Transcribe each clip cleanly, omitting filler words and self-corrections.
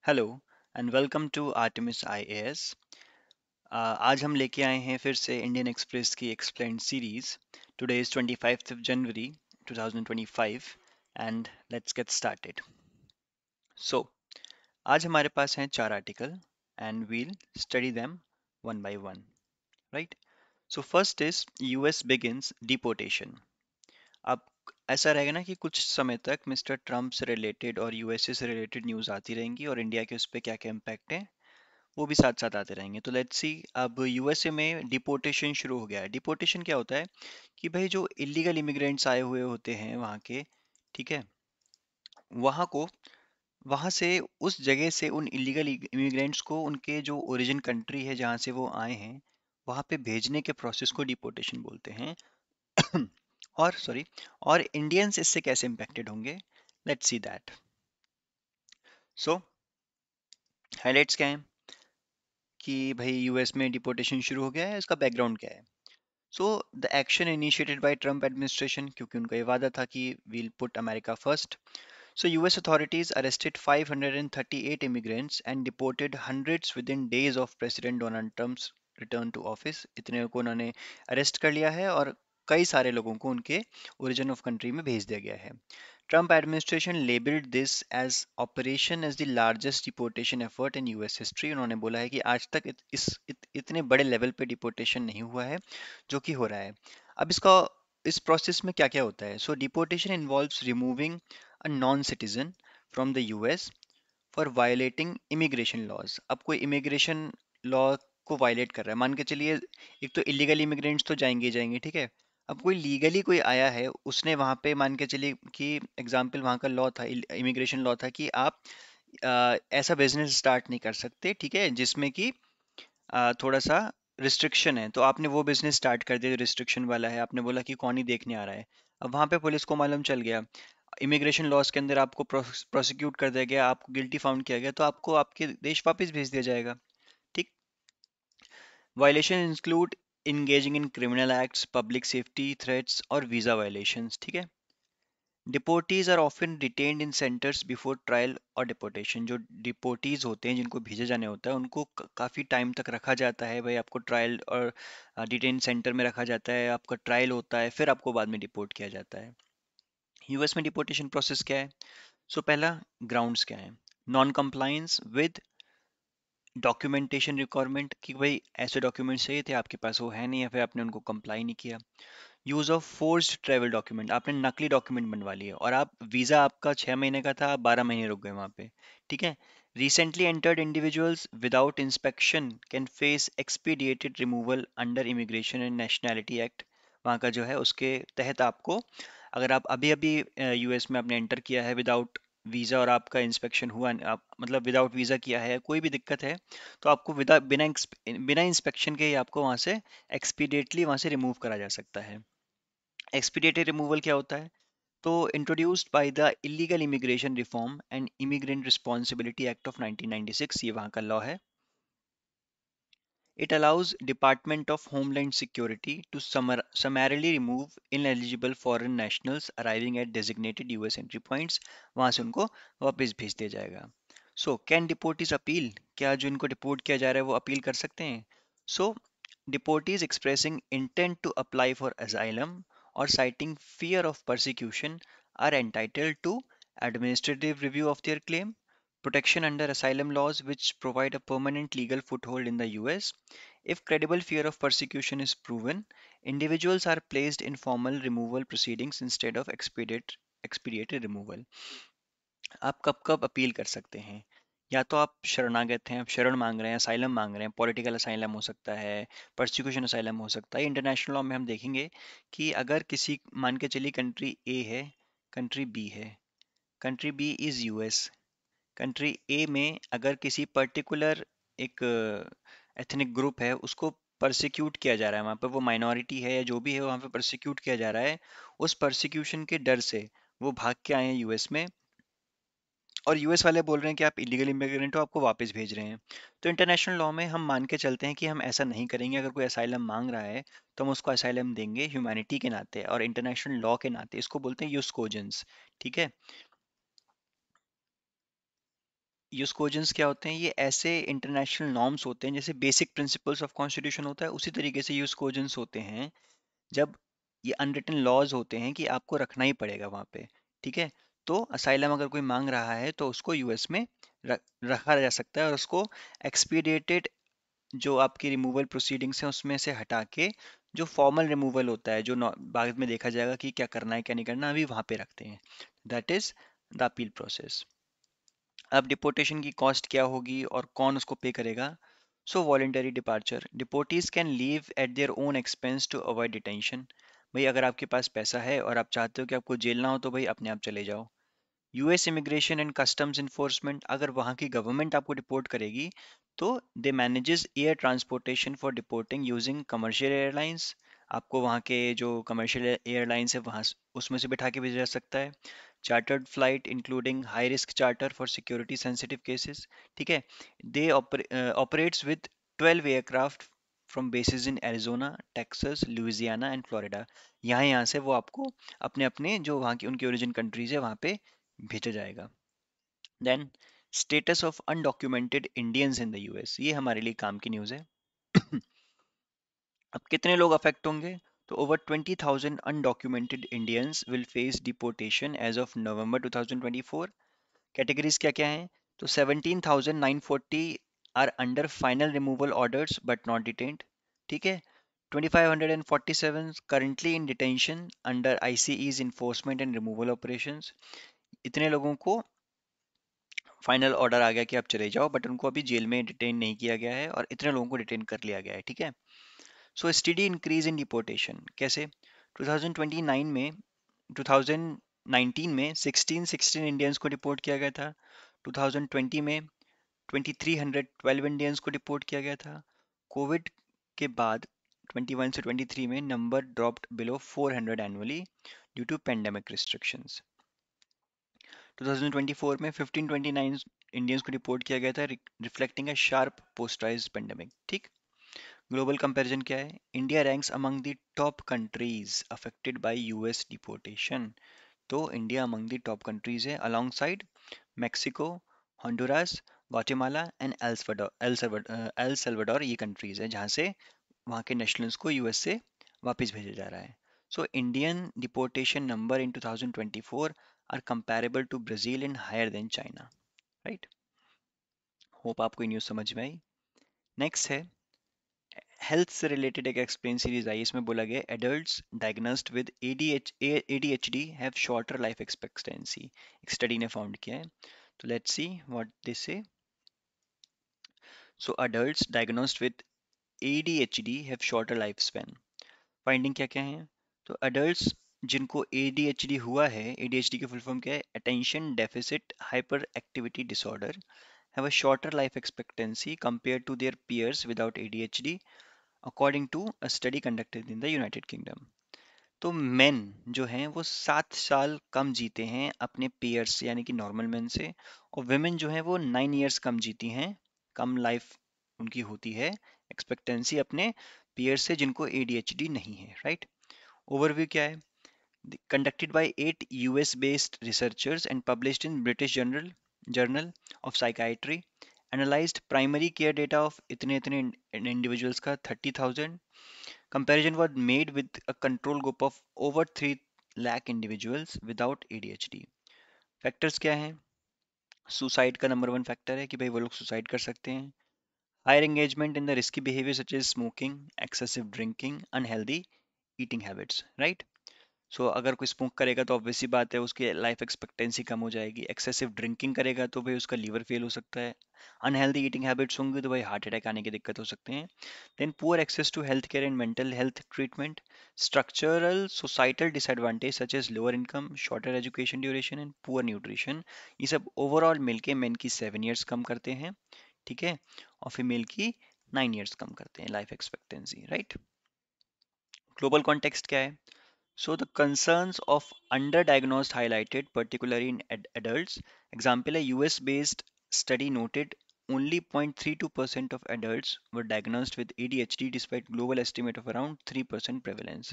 Hello and welcome to Artemis IAS. आज हम लेके आए हैं फिर से इंडियन एक्सप्रेस की explained series. Today is 25th of January 2025 and let's get started. So आज हमारे पास हैं 4 article and we'll study them one by one, right? So first is US begins deportation. अब ऐसा रहेगा ना कि कुछ समय तक मिस्टर ट्रम्प से रिलेटेड और यूएसए से रिलेटेड न्यूज़ आती रहेंगी और इंडिया के उस पर क्या क्या इम्पैक्ट है वो भी साथ साथ आते रहेंगे। तो लेट्स सी, अब यूएसए में डिपोर्टेशन शुरू हो गया है। डिपोर्टेशन क्या होता है कि भाई जो इलीगल इमिग्रेंट्स आए हुए होते हैं वहाँ के, ठीक है, वहाँ को वहाँ से उस जगह से उन इलीगल इमिग्रेंट्स को उनके जो ओरिजिन कंट्री है जहाँ से वो आए हैं वहाँ पे भेजने के प्रोसेस को डिपोर्टेशन बोलते हैं। और सॉरी, और इंडियंस इससे कैसे इम्पेक्टेड होंगे, let's see that. So highlights क्या है कि भाई यूएस में डिपोर्टेशन शुरू हो गया है, इसका बैकग्राउंड क्या है। So the action initiated by Trump administration, क्योंकि उनका ये वादा था कि we'll put America first. So US authorities arrested 538 immigrants and deported hundreds within days of President Donald Trump's return to office। इतने को उन्होंने अरेस्ट कर लिया है और कई सारे लोगों को उनके ओरिजिन ऑफ कंट्री में भेज दिया गया है। Trump administration labeled this as operation as the largest deportation effort in US history। उन्होंने बोला है कि आज तक इतने बड़े लेवल पे डिपोर्टेशन नहीं हुआ है जो कि हो रहा है। अब इसका इस प्रोसेस में क्या क्या होता है। So deportation involves removing a non-citizen from the US for violating immigration laws। अब कोई इमिग्रेशन लॉ को वायलेट कर रहा है, मान के चलिए एक तो इलीगल इमिग्रेंट्स तो जाएंगे ही जाएंगे, ठीक है। अब कोई लीगली कोई आया है, उसने वहां पे मान के चलिए कि एग्जाम्पल वहां का लॉ था, इमिग्रेशन लॉ था कि आप ऐसा बिजनेस स्टार्ट नहीं कर सकते, ठीक है, जिसमें कि थोड़ा सा रिस्ट्रिक्शन है। तो आपने वो बिजनेस स्टार्ट कर दिया जो रिस्ट्रिक्शन वाला है, आपने बोला कि कौन ही देखने आ रहा है। अब वहां पे पुलिस को मालूम चल गया, इमिग्रेशन लॉज के अंदर आपको प्रोसिक्यूट कर दिया गया, आपको गिल्टी फाउंड किया गया, तो आपको आपके देश वापस भेज दिया जाएगा, ठीक। Violation include engaging in criminal acts, public safety threats और वीजा वायलेशंस, ठीक है। Deportees are often detained in centres before trial और डिपोर्टेशन। जो डिपोर्टीज होते हैं जिनको भेजे जाने होता है उनको काफ़ी टाइम तक रखा जाता है, भाई आपको ट्रायल और डिटेन सेंटर में रखा जाता है, आपका ट्रायल होता है, फिर आपको बाद में डिपोर्ट किया जाता है। यूएस में डिपोर्टेशन प्रोसेस क्या है। सो पहला, ग्राउंड्स क्या है। Non compliance with documentation requirement, कि भाई ऐसे डॉक्यूमेंट्स चाहिए थे, आपके पास वो है नहीं है, फिर आपने उनको कंप्लाई नहीं किया। Use of forced travel document, आपने नकली डॉक्यूमेंट बनवा लिए और आप वीजा आपका 6 महीने का था, आप 12 महीने रुक गए वहां पे, ठीक है। Recently entered individuals without inspection can face expedited removal under immigration and nationality act. वहाँ का जो है उसके तहत आपको, अगर आप अभी अभी यूएस में आपने एंटर किया है विदाउट वीज़ा और आपका इंस्पेक्शन हुआ, आप मतलब विदाउट वीज़ा किया है, कोई भी दिक्कत है, तो आपको बिना इंस्पेक्शन के ही आपको वहाँ से एक्सपीडिएटली वहाँ से रिमूव करा जा सकता है। एक्सपीडिएटेड रिमूवल क्या होता है। तो introduced by the illegal immigration reform and immigrant responsibility act of 1996, ये वहाँ का लॉ है। It allows Department of Homeland Security to summarily remove ineligible foreign nationals arriving at designated US entry points। वहां से उनको वापस भेज दिया जाएगा। So can deportees appeal? क्या जो इनको डिपोर्ट किया जा रहा है वो अपील कर सकते हैं। So deportees expressing intent to apply for asylum or citing fear of persecution are entitled to administrative review of their claim, protection under asylum laws which provide a permanent legal foothold in the US. If credible fear of persecution is proven, individuals are placed in formal removal proceedings instead of expedited removal। आप कब कब appeal कर सकते हैं। या तो आप शरणागत हैं, आप शरण मांग रहे हैं, असाइलम मांग रहे हैं, पॉलिटिकल असाइलम हो सकता है, परसिक्यूशन असाइलम हो सकता है। इंटरनेशनल लॉ में हम देखेंगे कि अगर किसी, मान के चलिए कंट्री ए है, कंट्री बी है, country B is US, country A में अगर किसी पर्टिकुलर एक एथनिक ग्रुप है उसको परसिक्यूट किया जा रहा है, वहाँ पर वो माइनॉरिटी है या जो भी है वहाँ पे परसिक्यूट किया जा रहा है, उस परसिक्यूशन के डर से वो भाग के आए हैं यूएस में, और यूएस वाले बोल रहे हैं कि आप इलीगल इमिग्रेंट हो, आपको वापस भेज रहे हैं। तो इंटरनेशनल लॉ में हम मान के चलते हैं कि हम ऐसा नहीं करेंगे। अगर कोई असाइलम मांग रहा है तो हम उसको असाइलम देंगे ह्यूमैनिटी के नाते और इंटरनेशनल लॉ के नाते, इसको बोलते हैं यूस कोजेंस, ठीक है। यूस्कोजेंस क्या होते हैं? ये ऐसे इंटरनेशनल नॉर्म्स होते हैं, जैसे बेसिक प्रिंसिपल्स ऑफ कॉन्स्टिट्यूशन होता है, उसी तरीके से यूस्कोजेंस होते हैं। जब ये अनरिटन लॉज होते हैं कि आपको रखना ही पड़ेगा वहाँ पे, ठीक है? तो असाइलम अगर कोई मांग रहा है तो उसको यूएस में रखा जा सकता है, और उसको एक्सपीडिएटेड जो आपकी रिमूवल प्रोसीडिंग्स हैं उसमें से हटा के जो फॉर्मल रिमूवल होता है, जो बाद में देखा जाएगा कि क्या करना है क्या नहीं करना, अभी वहाँ पे रखते हैं। That is the appeal process. अब डिपोर्टेशन की कॉस्ट क्या होगी और कौन उसको पे करेगा? So voluntary departure, deportees can leave at their own expense to avoid detention. भाई अगर आपके पास पैसा है और आप चाहते हो कि आपको जेल ना हो तो भाई अपने आप चले जाओ। US immigration and customs enforcement, अगर वहाँ की गवर्नमेंट आपको डिपोर्ट करेगी तो they manages air transportation for deporting using commercial airlines. आपको वहाँ के जो कमर्शियल एयरलाइंस है वहाँ उसमें से बिठा के भेजा जा सकता है। Chartered flight including high risk charter for security sensitive cases, ठीक है? They operates with 12 aircraft from bases in Arizona, Texas, Louisiana and Florida. यहाँ यहाँ से वो आपको अपने अपने जो वहाँ की उनकी ओरिजिन कंट्रीज है वहाँ पे भेजा जाएगा। Then status of undocumented Indians in the US, ये हमारे लिए काम की न्यूज़ है। अब कितने लोग अफेक्ट होंगे? तो over 20,000 undocumented Indians will face deportation as of November 2024। Categories क्या क्या हैं? तो 17,940 are under final removal orders but not detained, ठीक है? 2,547 currently in detention under ICE's enforcement and removal operations। इतने लोगों को फाइनल ऑर्डर आ गया कि आप चले जाओ, बट उनको अभी जेल में डिटेन नहीं किया गया है, और इतने लोगों को डिटेन कर लिया गया है, ठीक है? So study increase in deportation कैसे? 2029 में 2019 में 1616 इंडियंस को डिपोर्ट किया गया था। 2020 में 2312 इंडियंस को डिपोर्ट किया गया था। कोविड के बाद 21 से 23 में number dropped below 400 annually due to pandemic restrictions. 2024 में 1529 इंडियंस को रिपोर्ट किया गया था, reflecting a sharp post rise pandemic, ठीक? ग्लोबल कंपैरिजन क्या है? India ranks among the top countries affected by US deportation. तो India among the top countries है, alongside Mexico, Honduras, Guatemala and El Salvador. ये countries है जहाँ से वहाँ के नेशनल्स को यूएस से वापस भेजा जा रहा है। So Indian deportation number in 2024 are comparable to Brazil and higher than China, right? Hope आपको ये न्यूज़ समझ में आई। नेक्स्ट है हेल्थ से रिलेटेड एक एक्सप्लेन सीरीज आई, इसमें बोला गया adults diagnosed with ADHD have shorter life expectancy. एक स्टडी ने फाउंड किया है, तो let's see what this say. So adults diagnosed with ADHD have shorter life span. Finding क्या क्या है? तो अडल्ट्स जिनको एडीएचडी हुआ है, एडीएचडी की फुल फॉर्म क्या है? Attention deficit hyper activity disorder, have a shorter life expectancy compared to their peers without ADHD, according to a study conducted in the United Kingdom। तो मेन जो हैं वो 7 साल कम जीते हैं अपने पेयर्स से, यानी कि नॉर्मल मैन से, और वेमेन जो हैं वो 9 years कम जीती हैं, कम लाइफ उनकी होती है एक्सपेक्टेंसी अपने पेयर्स से जिनको ADHD नहीं है, राइट? ओवरव्यू क्या है? Conducted by 8 US based researchers and published in British Journal of Psychiatry, analyzed primary care data of इतने इतने individuals का 30,000। Comparison was made with a control group of over 3 lakh individuals without ADHD। Factors क्या हैं? Suicide का number one factor है कि भाई वो लोग सुसाइड कर सकते हैं। Higher engagement in the risky behaviour such as smoking, excessive drinking, unhealthy eating habits, right? So अगर कोई स्मोक करेगा तो ऑब्वियस सी बात है उसकी लाइफ एक्सपेक्टेंसी कम हो जाएगी। एक्सेसिव ड्रिंकिंग करेगा तो भाई उसका लीवर फेल हो सकता है। अनहेल्दी ईटिंग हैबिट्स होंगे तो भाई हार्ट अटैक आने की दिक्कत हो सकते हैं। Then poor access to health care and mental health treatment, structural societal disadvantage such as lower income, shorter education duration and poor nutrition, ये सब ओवरऑल मिलके मेन की 7 years कम करते हैं, ठीक है? और फीमेल की 9 years कम करते हैं life expectancy, right? Global context क्या है? So the concerns of underdiagnosed highlighted, particularly in adults. Example, a US-based study noted only 0.32% of adults were diagnosed with ADHD despite global estimate of around 3% prevalence।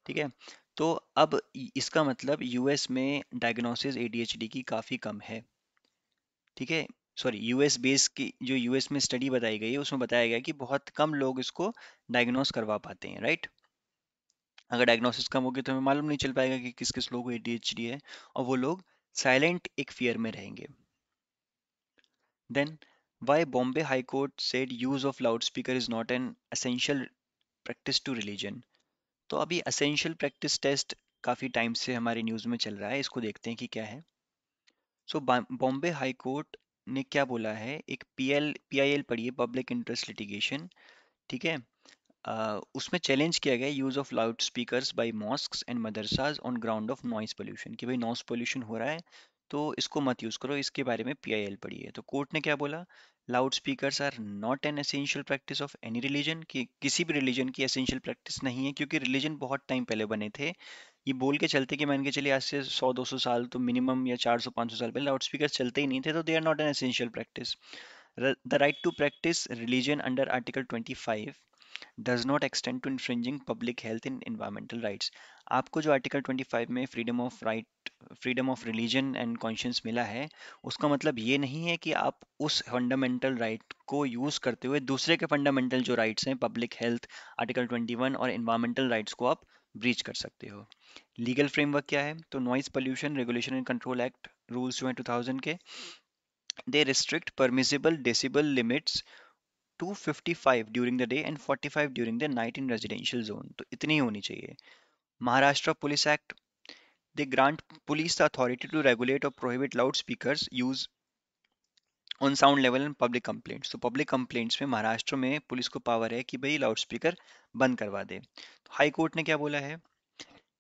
ठीक है? तो अब इसका मतलब US में diagnosis ADHD की काफ़ी कम है, ठीक है? सॉरी यूएस बेस की जो यूएस में स्टडी बताई गई है उसमें बताया गया कि बहुत कम लोग इसको डायग्नोस करवा पाते हैं, राइट। अगर डायग्नोसिस कम होगी तो हमें मालूम नहीं चल पाएगा कि किस किस लोगों को एडीएचडी है, और वो लोग साइलेंट एक फियर में रहेंगे। Then why Bombay high court said use of loud speaker is not an essential practice to religion. तो अभी एसेंशियल प्रैक्टिस टेस्ट काफी टाइम से हमारी न्यूज में चल रहा है, इसको देखते हैं कि क्या है। सो बॉम्बे हाई कोर्ट ने क्या बोला है, एक पीआईएल पढ़ी है, पब्लिक इंटरेस्ट लिटिगेशन, ठीक है। उसमें चैलेंज किया गया use of loud speakers by mosques and madrasas on ground of noise pollution, कि भाई नॉइस पोल्यूशन हो रहा है तो इसको मत यूज करो, इसके बारे में पीआईएल पढ़ी है। तो कोर्ट ने क्या बोला, loud speakers are not an essential practice of any religion, कि किसी भी रिलीजन की एसेंशियल प्रैक्टिस नहीं है, क्योंकि रिलीजन बहुत टाइम पहले बने थे। ये बोल के चलते कि मान के चलिए आज से 100-200 साल तो मिनिमम, या 400-500 साल पहले लाउड स्पीकर चलते ही नहीं थे, तो they are not an essential practice. The right to practice religion under article 25 does not extend to infringing public health in environmental rights. आपको जो आर्टिकल 25 में freedom of religion and conscience मिला है, उसका मतलब ये नहीं है कि आप उस फंडामेंटल राइट को यूज करते हुए दूसरे के फंडामेंटल जो राइट्स हैं, पब्लिक हेल्थ, आर्टिकल 21 और एनवायरमेंटल राइट्स को आप ब्रीच कर सकते हो। लीगल फ्रेमवर्क क्या है, तो noise pollution regulation and control act rules जो है 2000 के, they restrict permissible decibel limits to 55 during the day and 45 during the night in residential zone, तो इतनी ही होनी चाहिए। Maharashtra police act, they grant police the authority to regulate और prohibit loud speakers use on sound level and public complaints. तो public complaints में महाराष्ट्र में police को पावर है कि भाई लाउड स्पीकर बंद करवा दे। तो हाई कोर्ट ने क्या बोला है,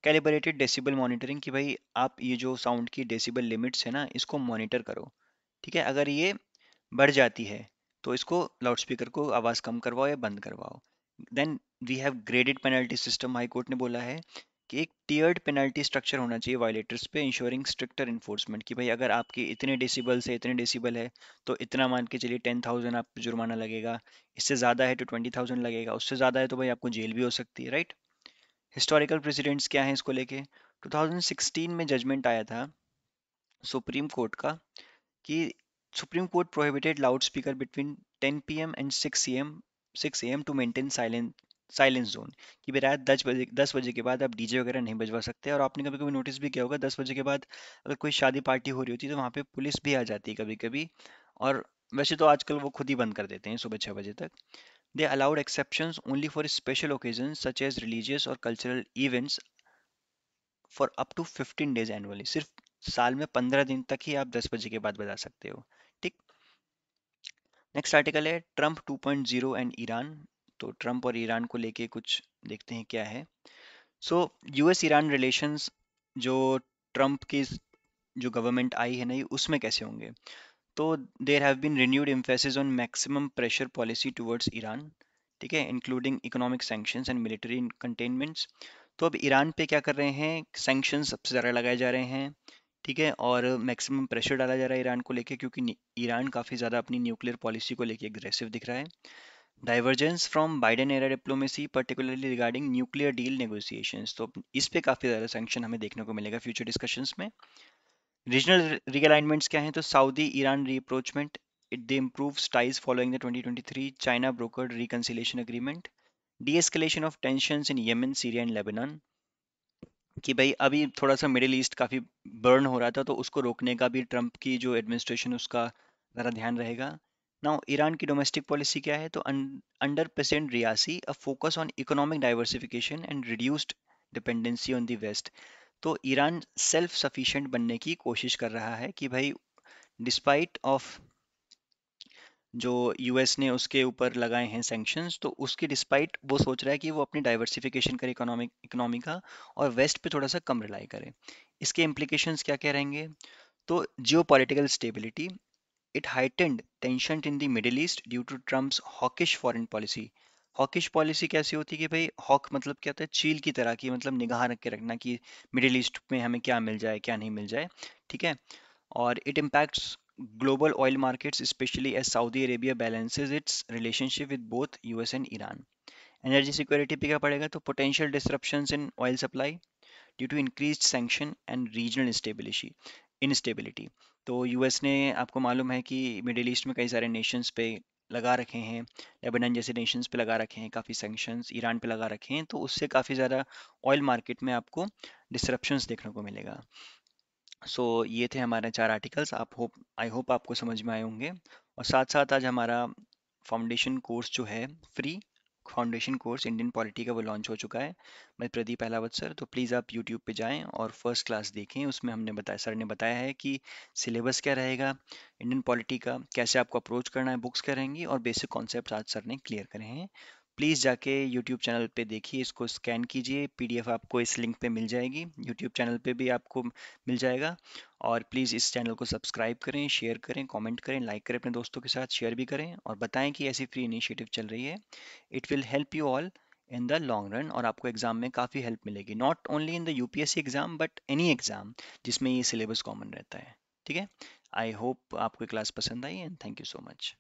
कैलिब्रेटेड डेसिबल मॉनिटरिंग, कि भाई आप ये जो साउंड की डेसिबल लिमिट्स है ना, इसको मॉनिटर करो, ठीक है। अगर ये बढ़ जाती है तो इसको लाउड स्पीकर को आवाज़ कम करवाओ या बंद करवाओ। Then we have graded penalty system, high court ने बोला है कि एक टियर्ड पेनल्टी स्ट्रक्चर होना चाहिए वायलेटर्स पे, इंश्योरिंग स्ट्रिक्टर इन्फोर्समेंट, कि भाई अगर आपके इतने डेसिबल से इतने डेसिबल है तो इतना मान के चलिए 10,000 आप जुर्माना लगेगा, इससे ज़्यादा है तो 20,000 लगेगा, उससे ज़्यादा है तो भाई आपको जेल भी हो सकती है, राइट। हिस्टोरिकल प्रेसिडेंट्स क्या हैं इसको लेके, 2016 में जजमेंट आया था सुप्रीम कोर्ट का कि supreme court prohibited loud speaker between 10 PM and 6 AM to maintain silence zone, कि भाई रात 10 बजे के बाद आप डीजे वगैरह नहीं बजवा सकते। और आपने कभी कभी नोटिस भी किया होगा, 10 बजे के बाद अगर कोई शादी पार्टी हो रही होती है तो वहाँ पे पुलिस भी आ जाती है कभी कभी, और वैसे तो आजकल वो खुद ही बंद कर देते हैं सुबह 6 बजे तक। They allowed exceptions only for special occasion such as religious और cultural events for up to 15 days annually, सिर्फ साल में 15 दिन तक ही आप 10 बजे के बाद बजा सकते हो, ठीक। नेक्स्ट आर्टिकल है ट्रम्प 2.0 एंड ईरान। तो ट्रम्प और ईरान को लेके कुछ देखते हैं क्या है। सो यूएस ईरान रिलेशंस जो ट्रम्प की जो गवर्नमेंट आई है ना, ये उसमें कैसे होंगे। तो there have been renewed emphasis on maximum pressure policy towards Iran, ठीक है, including economic sanctions and military containments. तो अब ईरान पे क्या कर रहे हैं, सैंक्शंस सबसे ज़्यादा लगाए जा रहे हैं, ठीक है, और मैक्सिमम प्रेशर डाला जा रहा है ईरान को लेके, क्योंकि ईरान काफ़ी ज़्यादा अपनी न्यूक्लियर पॉलिसी को लेके एग्रेसिव दिख रहा है। Divergence from Biden era diplomacy particularly regarding nuclear deal negotiations, तो इस पे काफ़ी ज़्यादा सैंक्शन हमें देखने को मिलेगा फ्यूचर डिस्कशंस में। रीजनल रीअलाइनमेंट्स क्या हैं, तो Saudi Iran rapprochement, it they improve ties following the 2023 China brokered reconciliation agreement. de-escalation of tensions in Yemen, Syria and Lebanon, कि भाई अभी थोड़ा सा मिडिल ईस्ट काफ़ी बर्न हो रहा था, तो उसको रोकने का भी ट्रम्प की जो एडमिनिस्ट्रेशन उसका ज़रा ध्यान रहेगा। नाउ ईरान की डोमेस्टिक पॉलिसी क्या है, तो under president Raisi a focus on economic diversification and reduced dependency on the west. तो ईरान सेल्फ सफिशिएंट बनने की कोशिश कर रहा है कि भाई डिस्पाइट ऑफ जो यूएस ने उसके ऊपर लगाए हैं सैंक्शंस, तो उसके डिस्पाइट वो सोच रहा है कि वो अपनी डाइवर्सिफिकेशन करे इकोनॉमी का, और वेस्ट पे थोड़ा सा कम रिलाई करे। इसके इम्प्लीकेशंस क्या क्या रहेंगे, तो geopolitical stability, it heightened tension in the middle east due to Trump's hawkish foreign policy. Hawkish policy कैसी होती है, कि भाई हॉक मतलब क्या होता है, चील की तरह की, मतलब निगाह रख के रखना कि मिडिल ईस्ट में हमें क्या मिल जाए क्या नहीं मिल जाए, ठीक है। और it impacts global oil markets especially as Saudi Arabia balances its relationship with both US and Iran. Energy security पे क्या पड़ेगा, तो potential disruptions in oil supply due to increased sanction and regional instability, instability. तो US ने, आपको मालूम है कि मिडिल ईस्ट में कई सारे नेशंस पे लगा रखे हैं, लेबनान जैसे नेशंस पे लगा रखे हैं काफ़ी सैंक्शंस, ईरान पे लगा रखे हैं, तो उससे काफ़ी ज़्यादा ऑयल मार्केट में आपको डिसरप्शंस देखने को मिलेगा। सो ये थे हमारे 4 आर्टिकल्स। आप होप आई होप आपको समझ में आए होंगे। और साथ साथ आज हमारा फाउंडेशन कोर्स जो है, free foundation course Indian polity का, वो लॉन्च हो चुका है। मैं प्रदीप अहलावत सर, तो प्लीज़ आप यूट्यूब पे जाएं और फर्स्ट क्लास देखें। उसमें हमने बताया, सर ने बताया है कि सिलेबस क्या रहेगा इंडियन पॉलिटी का, कैसे आपको अप्रोच करना है, बुक्स क्या रहेंगी, और बेसिक कॉन्सेप्ट आज सर ने क्लियर करे हैं। प्लीज़ जाके यूट्यूब चैनल पे देखिए, इसको स्कैन कीजिए, पीडीएफ आपको इस लिंक पे मिल जाएगी, यूट्यूब चैनल पे भी आपको मिल जाएगा। और प्लीज़ इस चैनल को सब्सक्राइब करें, शेयर करें, कमेंट करें, लाइक करें, अपने दोस्तों के साथ शेयर भी करें, और बताएं कि ऐसी फ्री इनिशिएटिव चल रही है। It will help you all in the long run, और आपको एग्जाम में काफ़ी हेल्प मिलेगी, not only in the UPSC exam but any exam जिसमें ये सिलेबस कॉमन रहता है। ठीक है। आई होप आपको क्लास पसंद आई, and thank you so much.